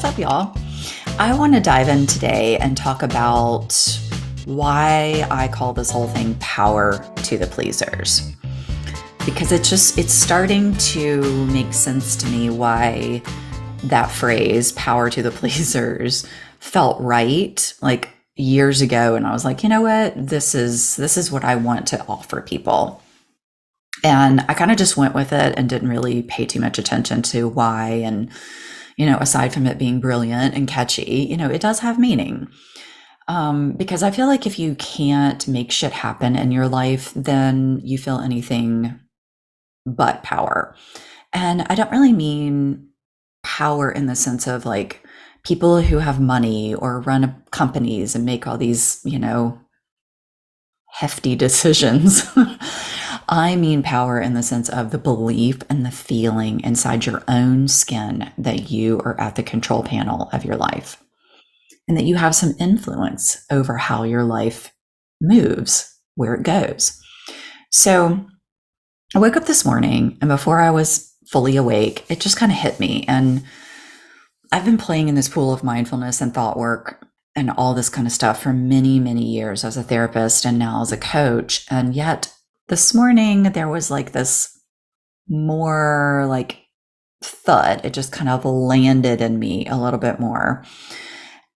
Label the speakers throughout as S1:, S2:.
S1: What's up, y'all? I want to dive in today and talk about why I call this whole thing power to the pleasers. Because it's starting to make sense to me why that phrase, power to the pleasers, felt right like years ago. And I was like, you know what? This is what I want to offer people. And I kind of just went with it and didn't really pay too much attention to why. And, aside from it being brilliant and catchy, it does have meaning. Because I feel like if you can't make shit happen in your life, then you feel anything but power. And I don't really mean power in the sense of like people who have money or run companies and make all these, hefty decisions. I mean power in the sense of the belief and the feeling inside your own skin that you are at the control panel of your life and that you have some influence over how your life moves, where it goes. So I woke up this morning, and before I was fully awake, it just kind of hit me. And I've been playing in this pool of mindfulness and thought work and all this kind of stuff for many, many years as a therapist and now as a coach. And yet this morning there was like this more like thud. It just kind of landed in me a little bit more.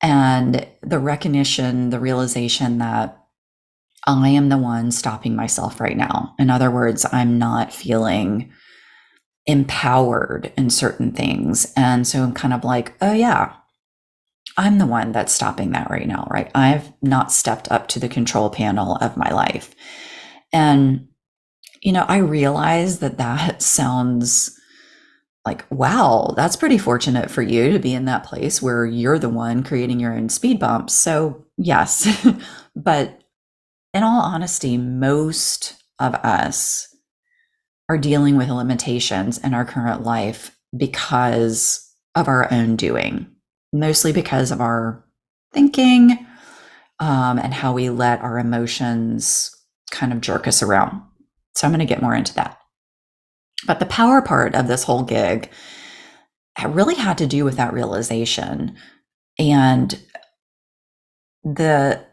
S1: And the recognition, the realization that I am the one stopping myself right now. In other words, I'm not feeling empowered in certain things. And so I'm kind of like, oh yeah, I'm the one that's stopping that right now, right? I've not stepped up to the control panel of my life. And, I realize that sounds like, wow, that's pretty fortunate for you to be in that place where you're the one creating your own speed bumps. So yes, but in all honesty, most of us are dealing with limitations in our current life because of our own doing, mostly because of our thinking and how we let our emotions kind of jerk us around. So I'm going to get more into that. But the power part of this whole gig really had to do with that realization and the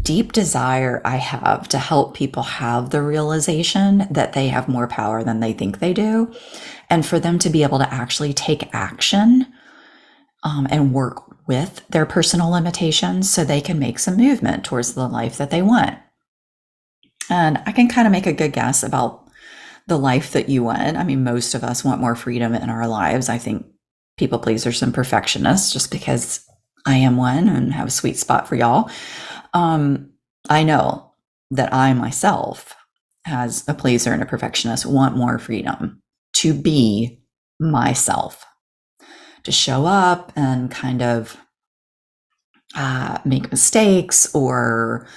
S1: deep desire I have to help people have the realization that they have more power than they think they do, and for them to be able to actually take action and work with their personal limitations so they can make some movement towards the life that they want. And I can kind of make a good guess about the life that you want. I mean, most of us want more freedom in our lives. I think people pleasers and perfectionists, just because I am one and have a sweet spot for y'all. I know that I myself, as a pleaser and a perfectionist, want more freedom to be myself, to show up and kind of make mistakes or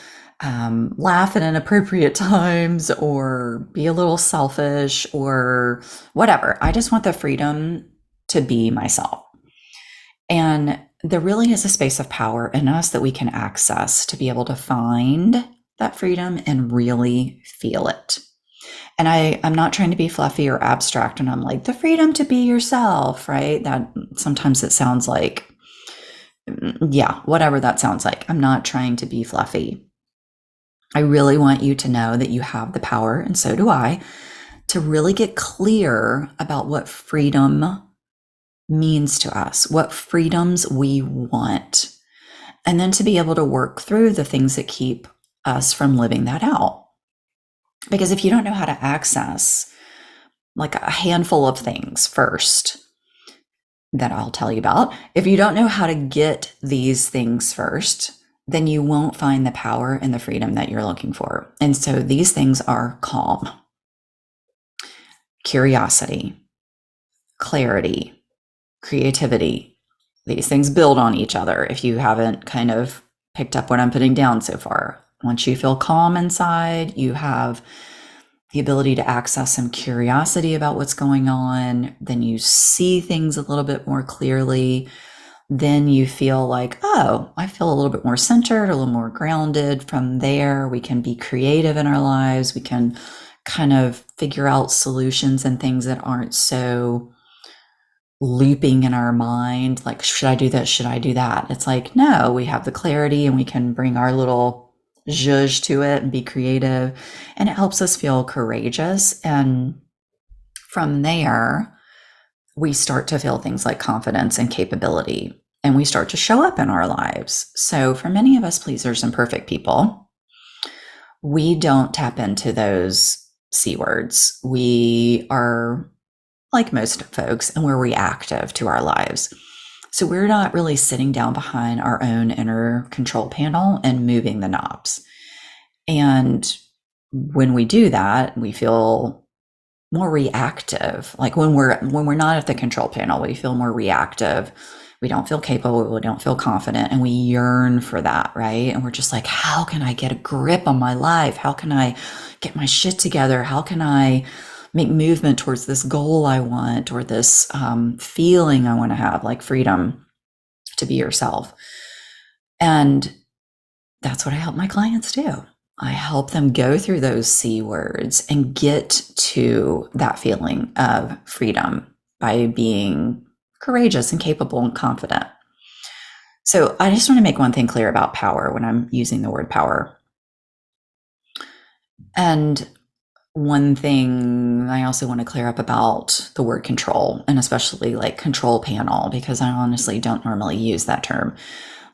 S1: laugh at inappropriate times or be a little selfish or whatever. I just want the freedom to be myself. And there really is a space of power in us that we can access to be able to find that freedom and really feel it. And I'm not trying to be fluffy or abstract, and I'm like, the freedom to be yourself, right? That sometimes it sounds like, yeah, whatever that sounds like. I'm not trying to be fluffy. I really want you to know that you have the power, and so do I, to really get clear about what freedom means to us, what freedoms we want, and then to be able to work through the things that keep us from living that out. Because if you don't know how to access like a handful of things first that I'll tell you about, if you don't know how to get these things first, then you won't find the power and the freedom that you're looking for. And so these things are calm, curiosity, clarity, creativity. These things build on each other if you haven't kind of picked up what I'm putting down so far. Once you feel calm inside, you have the ability to access some curiosity about what's going on. Then you see things a little bit more clearly. Then you feel like, oh, I feel a little bit more centered, a little more grounded. From there, we can be creative in our lives. We can kind of figure out solutions and things that aren't so looping in our mind, like, should I do this? Should I do that? It's like, no, we have the clarity and we can bring our little zhuzh to it and be creative. And it helps us feel courageous. And from there, we start to feel things like confidence and capability, and we start to show up in our lives. So, for many of us pleasers and perfect people, we don't tap into those C words. We are like most folks, and we're reactive to our lives. So, we're not really sitting down behind our own inner control panel and moving the knobs. And when we do that, we feel more reactive. Like when we're not at the control panel, we feel more reactive. We don't feel capable, we don't feel confident, and we yearn for that, right? And we're just like, how can I get a grip on my life? How can I get my shit together? How can I make movement towards this goal I want, or this feeling I want to have, like freedom to be yourself? And that's what I help my clients do. I help them go through those C words and get to that feeling of freedom by being courageous and capable and confident. So I just want to make one thing clear about power when I'm using the word power. And one thing I also want to clear up about the word control, and especially like control panel, because I honestly don't normally use that term.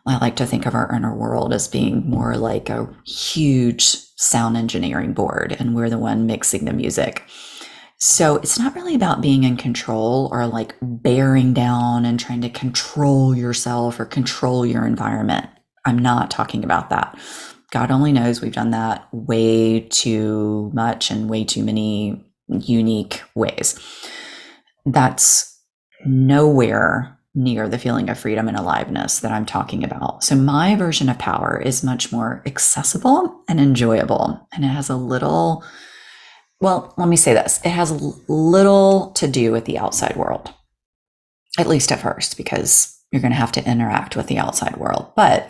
S1: I like to think of our inner world as being more like a huge sound engineering board, and we're the one mixing the music. So it's not really about being in control or like bearing down and trying to control yourself or control your environment. I'm not talking about that. God only knows we've done that way too much and way too many unique ways. That's nowhere near the feeling of freedom and aliveness that I'm talking about. So my version of power is much more accessible and enjoyable. And it has a little, well, let me say this. It has little to do with the outside world, at least at first, because you're going to have to interact with the outside world. But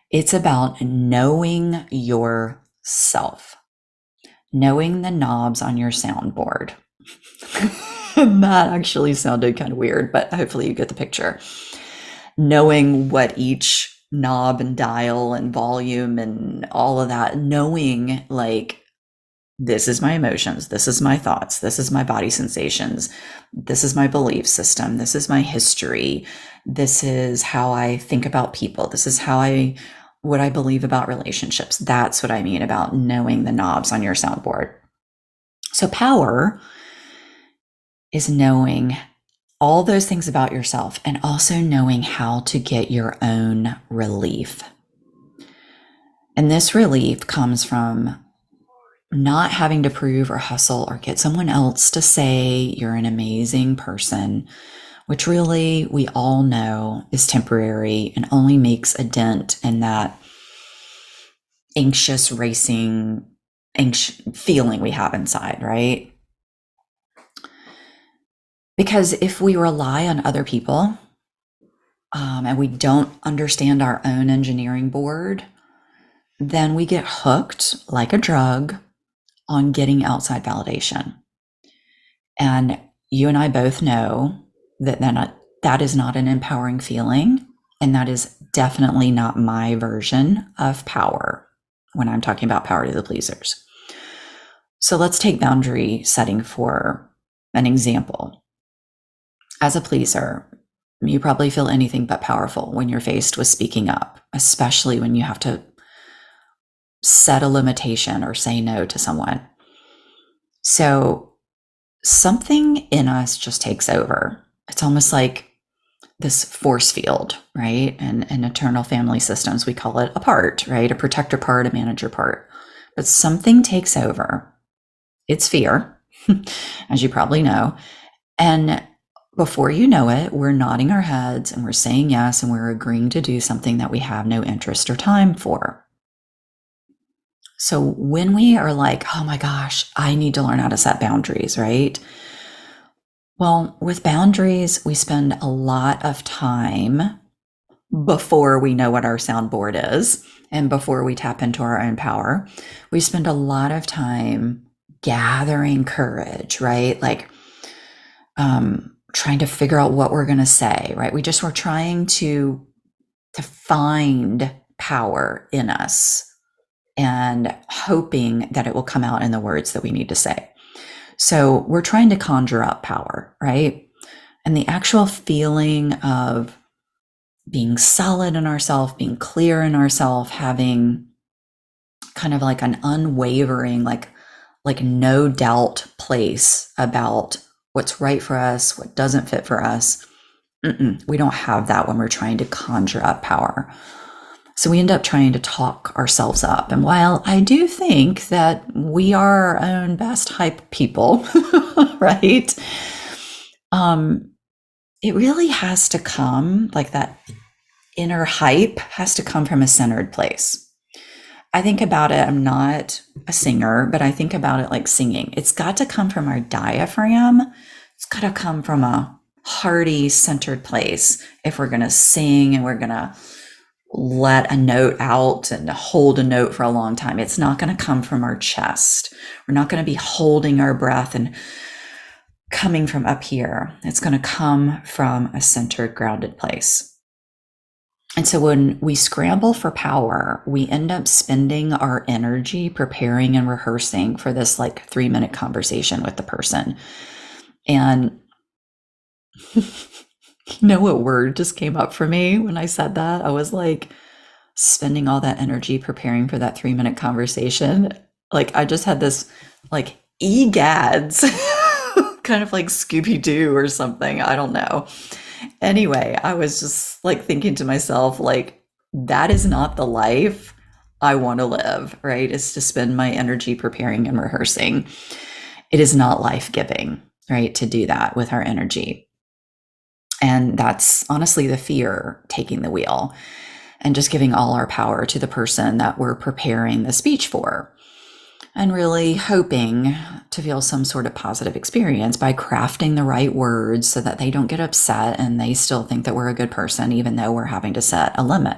S1: it's about knowing yourself, knowing the knobs on your soundboard. That actually sounded kind of weird, but hopefully you get the picture. Knowing what each knob and dial and volume and all of that, knowing like, this is my emotions, this is my thoughts, this is my body sensations, this is my belief system, this is my history, this is how I think about people, this is what I believe about relationships. That's what I mean about knowing the knobs on your soundboard. So power is knowing all those things about yourself and also knowing how to get your own relief. And this relief comes from not having to prove or hustle or get someone else to say you're an amazing person, which really we all know is temporary and only makes a dent in that anxious, racing, feeling we have inside, right? Because if we rely on other people and we don't understand our own engineering board, then we get hooked like a drug on getting outside validation. And you and I both know that that is not an empowering feeling. And that is definitely not my version of power when I'm talking about power to the pleasers. So let's take boundary setting for an example. As a pleaser, you probably feel anything but powerful when you're faced with speaking up, especially when you have to set a limitation or say no to someone. So something in us just takes over. It's almost like this force field, right? And in eternal family systems, we call it a part, right? A protector part, a manager part. But something takes over. It's fear, as you probably know. And before you know it, we're nodding our heads and we're saying yes, and we're agreeing to do something that we have no interest or time for. So when we are like, oh my gosh, I need to learn how to set boundaries, right? Well, with boundaries, we spend a lot of time before we know what our soundboard is and before we tap into our own power. We spend a lot of time gathering courage, right? Like, trying to figure out what we're going to say, right? We're trying to find power in us and hoping that it will come out in the words that we need to say. So we're trying to conjure up power, right? And the actual feeling of being solid in ourselves, being clear in ourselves, having kind of like an unwavering, like no doubt place about what's right for us, what doesn't fit for us. We don't have that when we're trying to conjure up power. So we end up trying to talk ourselves up. And while I do think that we are our own best hype people, right? It really has to come, like that inner hype has to come from a centered place. I think about it, I'm not a singer, but I think about it like singing. It's got to come from our diaphragm. It's got to come from a hearty, centered place if we're going to sing and we're going to let a note out and hold a note for a long time. It's not going to come from our chest. We're not going to be holding our breath and coming from up here. It's going to come from a centered, grounded place. And so when we scramble for power, we end up spending our energy preparing and rehearsing for this like 3-minute conversation with the person. And you know what word just came up for me when I said that? I was like, spending all that energy preparing for that 3-minute conversation. Like I just had this like egads, kind of like Scooby-Doo or something. I don't know. Anyway, I was just like thinking to myself, like, that is not the life I want to live, right? Is to spend my energy preparing and rehearsing. It is not life-giving, right? To do that with our energy. And that's honestly the fear taking the wheel and just giving all our power to the person that we're preparing the speech for. And really hoping to feel some sort of positive experience by crafting the right words so that they don't get upset and they still think that we're a good person, even though we're having to set a limit.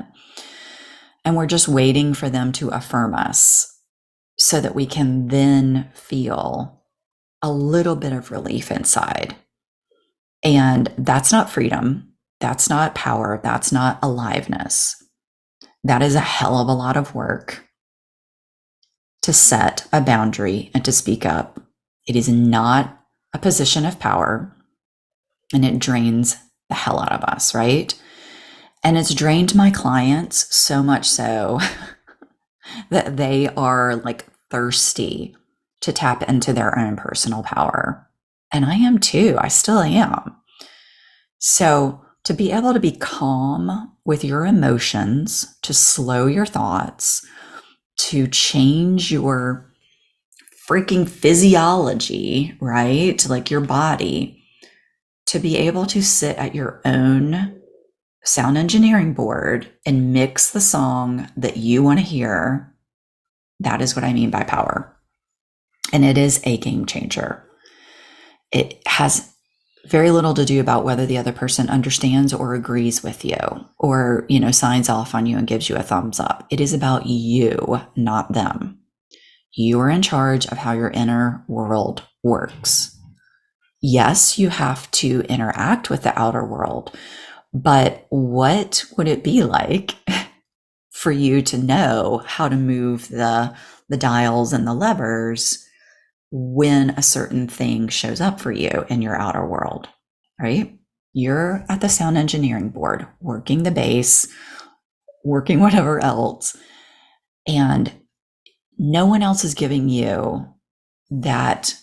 S1: And we're just waiting for them to affirm us so that we can then feel a little bit of relief inside. And that's not freedom. That's not power. That's not aliveness. That is a hell of a lot of work to set a boundary and to speak up. It is not a position of power, and it drains the hell out of us, right? And it's drained my clients so much so that they are like thirsty to tap into their own personal power. And I am too. I still am. So to be able to be calm with your emotions, to slow your thoughts, to change your freaking physiology, right? Like your body, to be able to sit at your own sound engineering board and mix the song that you want to hear. That is what I mean by power. And it is a game changer. It has very little to do about whether the other person understands or agrees with you or, signs off on you and gives you a thumbs up. It is about you, not them. You are in charge of how your inner world works. Yes, you have to interact with the outer world, but what would it be like for you to know how to move the dials and the levers when a certain thing shows up for you in your outer world, right? You're at the sound engineering board, working the bass, working whatever else, and no one else is giving you that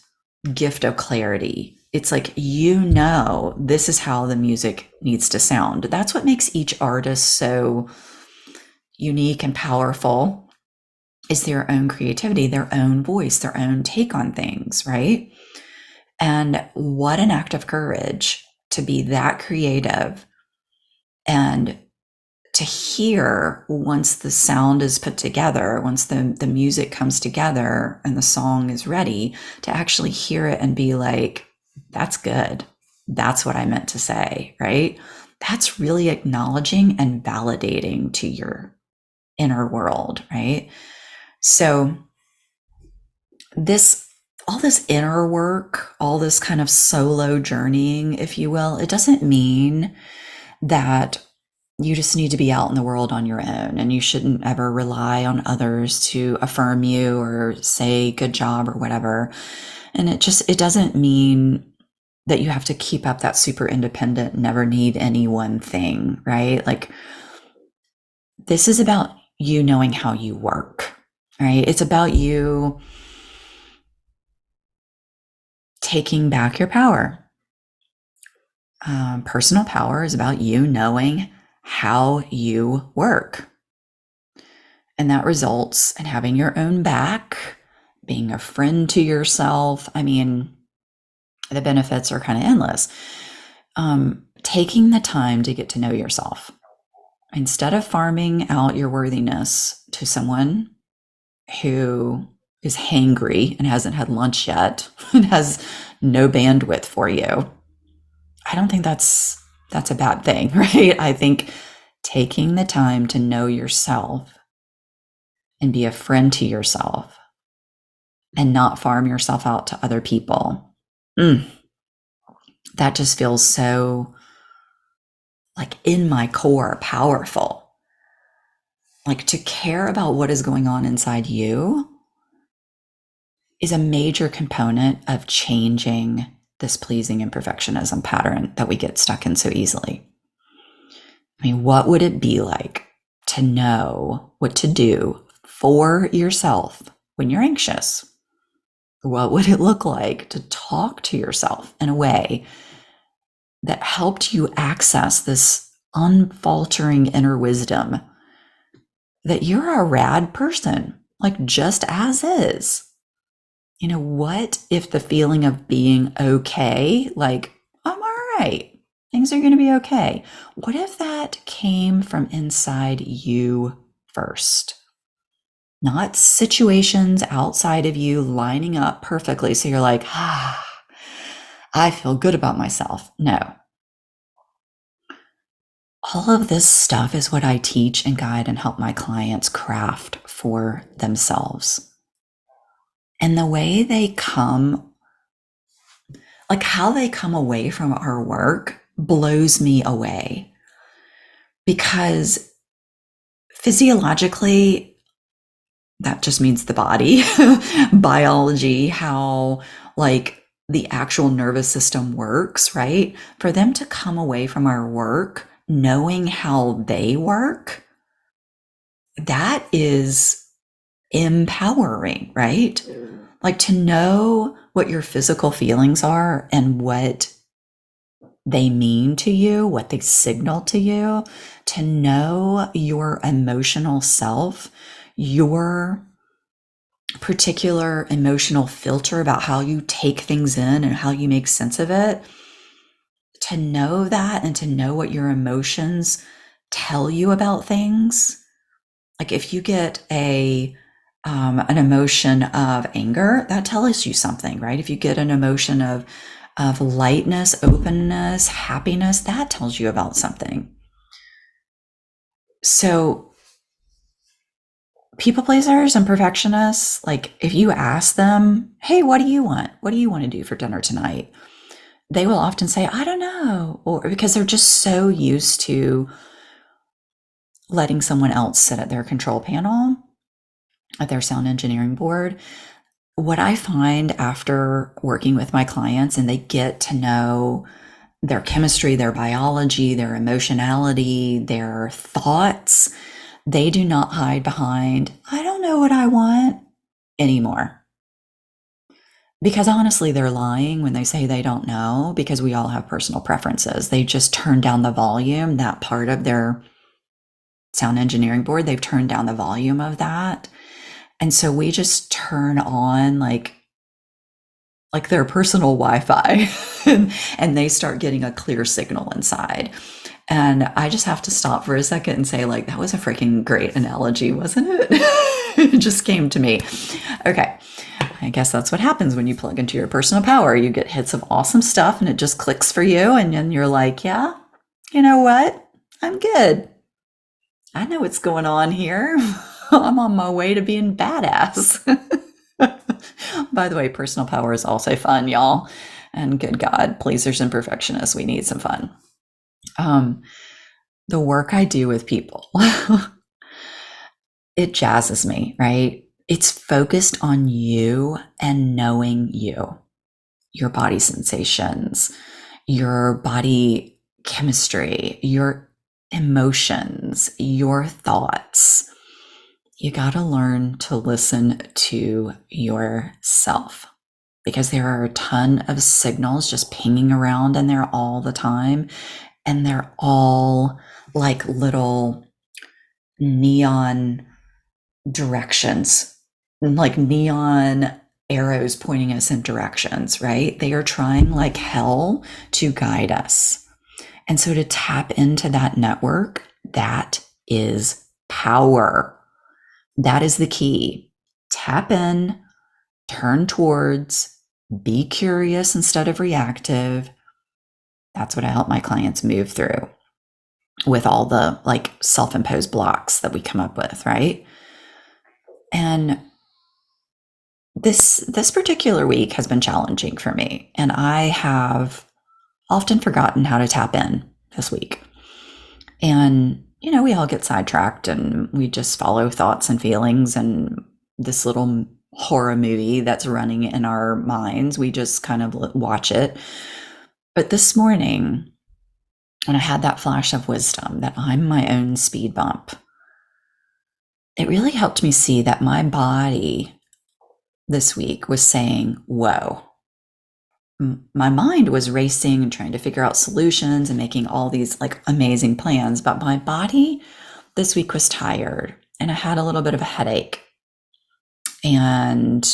S1: gift of clarity. It's like, this is how the music needs to sound. That's what makes each artist so unique and powerful, is their own creativity, their own voice, their own take on things, right? And what an act of courage to be that creative and to hear once the sound is put together, once the music comes together and the song is ready, to actually hear it and be like, that's good. That's what I meant to say, right? That's really acknowledging and validating to your inner world, right? So this all this inner work, all this kind of solo journeying, if you will, it doesn't mean that you just need to be out in the world on your own and you shouldn't ever rely on others to affirm you or say good job or whatever. And it doesn't mean that you have to keep up that super independent, never need any one thing, right? Like, this is about you knowing how you work, right? It's about you taking back your power. Personal power is about you knowing how you work. And that results in having your own back, being a friend to yourself. I mean, the benefits are kind of endless. Taking the time to get to know yourself instead of farming out your worthiness to someone who is hangry and hasn't had lunch yet and has no bandwidth for you. I don't think that's a bad thing, right? I think taking the time to know yourself and be a friend to yourself and not farm yourself out to other people, that just feels so, like, in my core, powerful. Like, to care about what is going on inside you is a major component of changing this pleasing and perfectionism pattern that we get stuck in so easily. I mean, what would it be like to know what to do for yourself when you're anxious? What would it look like to talk to yourself in a way that helped you access this unfaltering inner wisdom that you're a rad person, like just as is? You know, what if the feeling of being okay, like, I'm all right, things are going to be okay, what if that came from inside you first? Not situations outside of you lining up perfectly so you're like, I feel good about myself. No. All of this stuff is what I teach and guide and help my clients craft for themselves. And the way they come, like how they come away from our work, blows me away. Because physiologically, that just means the body, biology, how like the actual nervous system works, right? For them to come away from our work knowing how they work, that is empowering, right? Like, to know what your physical feelings are and what they mean to you, what they signal to you, to know your emotional self, your particular emotional filter about how you take things in and how you make sense of it, to know that and to know what your emotions tell you about things. Like, if you get an emotion of anger, that tells you something, right? If you get an emotion of lightness, openness, happiness, that tells you about something. So people pleasers and perfectionists, like, if you ask them, hey, what do you want? What do you want to do for dinner tonight? They will often say, I don't know, or because they're just so used to letting someone else sit at their control panel, at their sound engineering board. What I find after working with my clients and they get to know their chemistry, their biology, their emotionality, their thoughts, they do not hide behind, I don't know what I want anymore. Because honestly, they're lying when they say they don't know, because we all have personal preferences. They just turn down the volume, that part of their sound engineering board, they've turned down the volume of that. And so we just turn on like their personal Wi-Fi and they start getting a clear signal inside. And I just have to stop for a second and say, like, that was a freaking great analogy, wasn't it? It just came to me. Okay. I guess that's what happens when you plug into your personal power. You get hits of awesome stuff and it just clicks for you. And then you're like, yeah, you know what? I'm good. I know what's going on here. I'm on my way to being badass. By the way, personal power is also fun, y'all. And good God, pleasers and perfectionists, we need some fun. Um, the work I do with people, it jazzes me, right? It's focused on you and knowing you, your body sensations, your body chemistry, your emotions, your thoughts. You got to learn to listen to yourself because there are a ton of signals just pinging around in there all the time. And they're all like little neon directions, like neon arrows pointing us in directions, right? They are trying like hell to guide us. And so to tap into that network, that is power. That is the key. Tap in, turn towards, be curious instead of reactive. That's what I help my clients move through with all the like self-imposed blocks that we come up with, right? And this particular week has been challenging for me, and I have often forgotten how to tap in this week. And we all get sidetracked and we just follow thoughts and feelings and this little horror movie that's running in our minds. We just kind of watch it. But this morning, when I had that flash of wisdom that I'm my own speed bump, it really helped me see that my body this week was saying, whoa. My mind was racing and trying to figure out solutions and making all these like amazing plans, but my body this week was tired and I had a little bit of a headache. And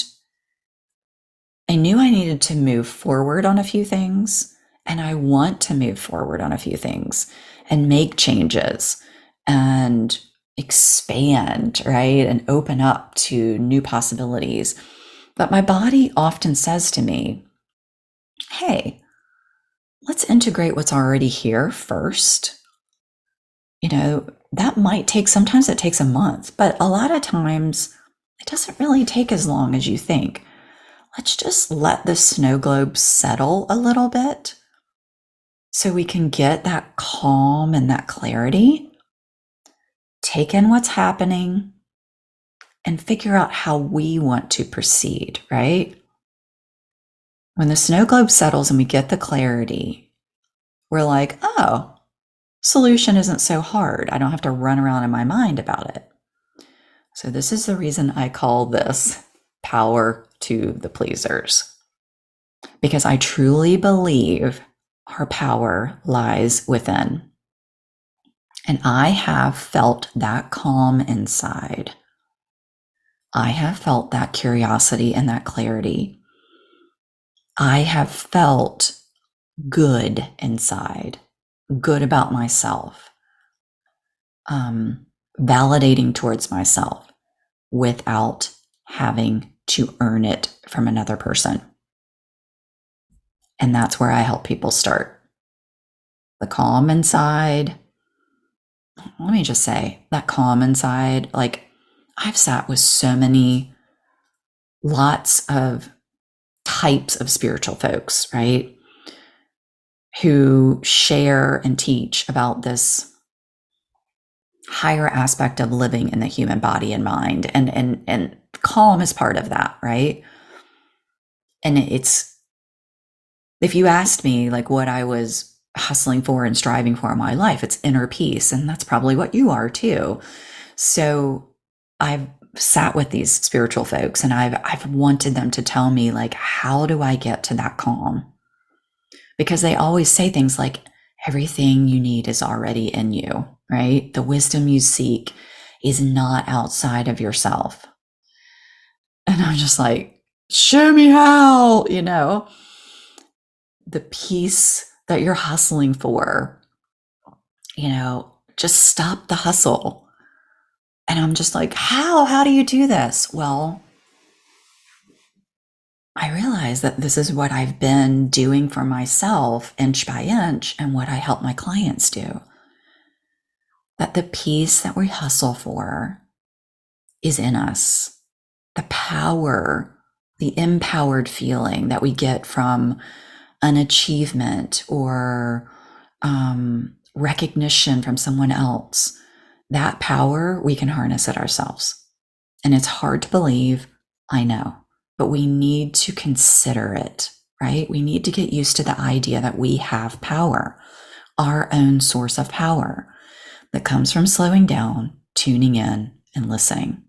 S1: I knew I needed to move forward on a few things, and I want to move forward on a few things and make changes and expand, right? And open up to new possibilities. But my body often says to me, hey, let's integrate what's already here first. That might take, sometimes it takes a month, but a lot of times it doesn't really take as long as you think. Let's just let the snow globe settle a little bit so we can get that calm and that clarity, take in what's happening, and figure out how we want to proceed, right? When the snow globe settles and we get the clarity, we're like, oh, solution isn't so hard. I don't have to run around in my mind about it. So this is the reason I call this power to the pleasers, because I truly believe our power lies within. And I have felt that calm inside. I have felt that curiosity and that clarity. I have felt good inside, good about myself, validating towards myself without having to earn it from another person. And that's where I help people start. The calm inside. Let me just say, that calm inside, like I've sat with so many, lots of types of spiritual folks, right? Who share and teach about this higher aspect of living in the human body and mind. And calm is part of that, right? And it's, if you asked me like what I was hustling for and striving for in my life, it's inner peace. And that's probably what you are too. So I've sat with these spiritual folks and I've wanted them to tell me like, how do I get to that calm? Because they always say things like, everything you need is already in you, right? The wisdom you seek is not outside of yourself. And I'm just like, show me how, the peace that you're hustling for, just stop the hustle. And I'm just like, how do you do this? Well, I realize that this is what I've been doing for myself inch by inch and what I help my clients do. That the peace that we hustle for is in us. The power the empowered feeling that we get from an achievement or recognition from someone else, that power, we can harness it ourselves. And it's hard to believe, I know, but we need to consider it, right? We need to get used to the idea that we have power, our own source of power that comes from slowing down, tuning in, and listening.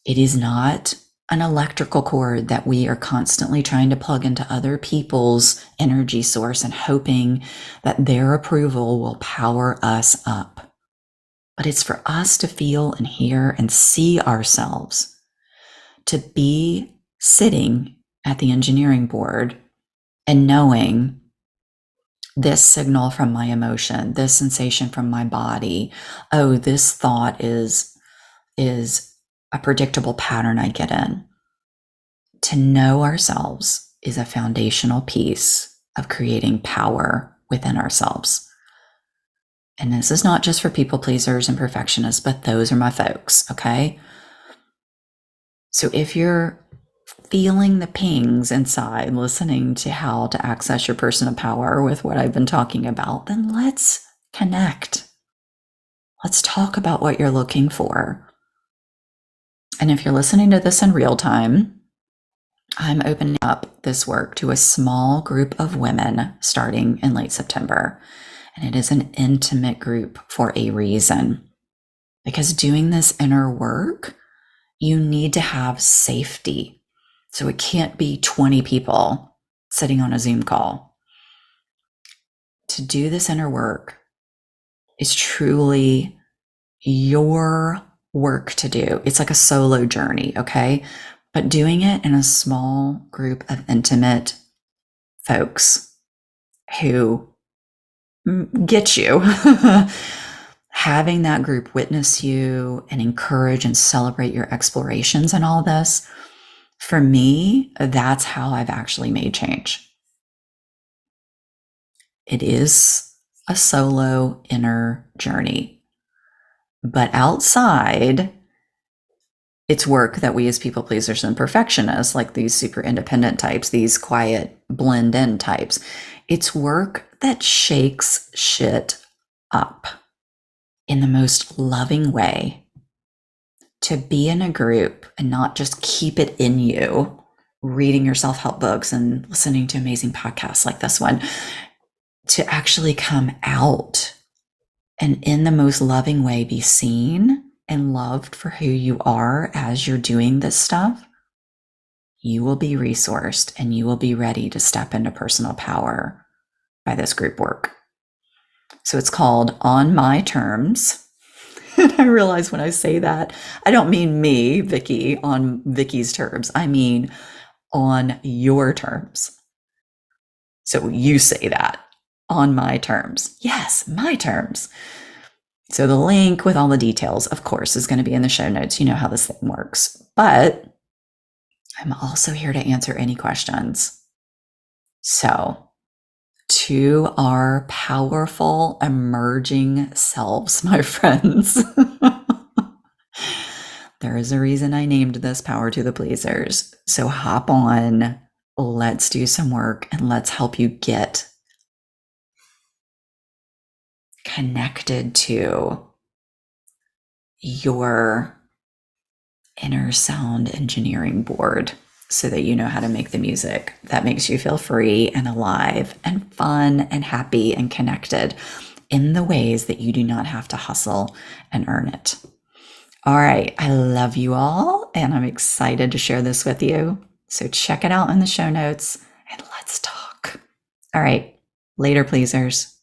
S1: It is not an electrical cord that we are constantly trying to plug into other people's energy source and hoping that their approval will power us up. But it's for us to feel and hear and see ourselves, to be sitting at the engineering board and knowing this signal from my emotion, this sensation from my body, oh, this thought is a predictable pattern I get in. To know ourselves is a foundational piece of creating power within ourselves. And this is not just for people pleasers and perfectionists, but those are my folks, okay? So if you're feeling the pings inside, listening to how to access your person of power with what I've been talking about, then let's connect. Let's talk about what you're looking for. And if you're listening to this in real time, I'm opening up this work to a small group of women starting in late September. And it is an intimate group for a reason. Because doing this inner work, you need to have safety. So it can't be 20 people sitting on a Zoom call. To do this inner work is truly your work to do. It's like a solo journey, okay? But doing it in a small group of intimate folks who get you, having that group witness you and encourage and celebrate your explorations and all this, for me, that's how I've actually made change. It is a solo inner journey, but outside, it's work that we as people pleasers and perfectionists, like these super independent types, these quiet blend in types, it's work that shakes shit up in the most loving way. To be in a group and not just keep it in you, reading your self-help books and listening to amazing podcasts like this one, to actually come out and in the most loving way be seen and loved for who you are as you're doing this stuff, you will be resourced and you will be ready to step into personal power by this group work. So it's called On My Terms. And I realize when I say that, I don't mean me, Vicki, on Vicki's terms. I mean on your terms. So you say that, on my terms. Yes, my terms. So the link with all the details, of course, is going to be in the show notes. You know how this thing works. But I'm also here to answer any questions. So to our powerful emerging selves, my friends. There is a reason I named this Power to the Pleasers. So hop on, let's do some work, and let's help you get connected to your inner sound engineering board so that you know how to make the music that makes you feel free and alive and fun and happy and connected in the ways that you do not have to hustle and earn it. All right, I love you all, and I'm excited to share this with you. So check it out in the show notes, and let's talk. All right, later, pleasers.